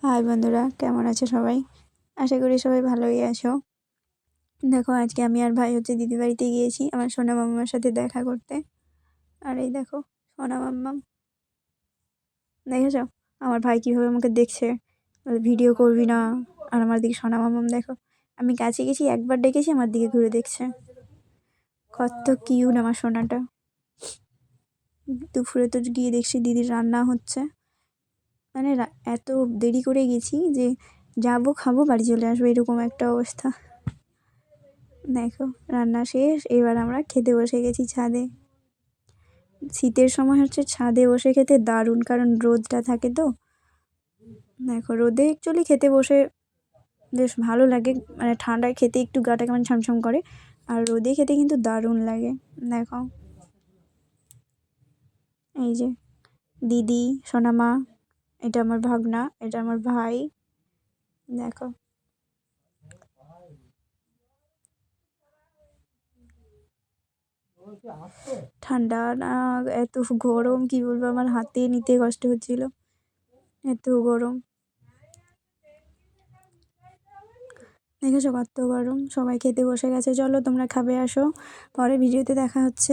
High বন্ধুরা, কেমন আছো সবাই? আশা করি সবাই ভালোই আছো। দেখো, আজকে আমি আর ভাই হচ্ছে দিদি বাড়িতে গিয়েছি আমার সোনা মাম্মার সাথে দেখা করতে। আর এই দেখো সোনা মাম্মাম, দেখেছো আমার ভাই কীভাবে আমাকে দেখছে, ভিডিও করবি না। আর আমার দিকে সোনা মাম্মাম দেখো, আমি কাছে গেছি একবার ডেকেছি, আমার দিকে ঘুরে দেখছে। কত কিউট আমার সোনাটা। দুপুরে তো গিয়ে দেখছি দিদির রান্না হচ্ছে, মানে এত দেরি করে গেছি যে যাবো খাবো বাড়ি চলে আসবো, এরকম একটা অবস্থা। দেখো রান্না শেষ, এবার আমরা খেতে বসে গেছি ছাদে। শীতের সময় হচ্ছে ছাদে বসে খেতে দারুণ, কারণ রোদটা থাকে তো। দেখো রোদে অ্যাকচুয়ালি খেতে বসে বেশ ভালো লাগে, মানে ঠান্ডায় খেতে একটু গাটা কেমন ছমছম করে, আর রোদে খেতে কিন্তু দারুণ লাগে। দেখো এই যে দিদি, সোনামা, এটা আমার ভাগনা, এটা আমার ভাই। দেখো ঠান্ডা না, এত গরম কি বলবো, আমার হাতে নিতে কষ্ট হচ্ছিল, এত গরম। দেখেছো কত গরম। সবাই খেতে বসে গেছে, চলো তোমরা খাবে আসো, পরে ভিডিওতে দেখা হচ্ছে।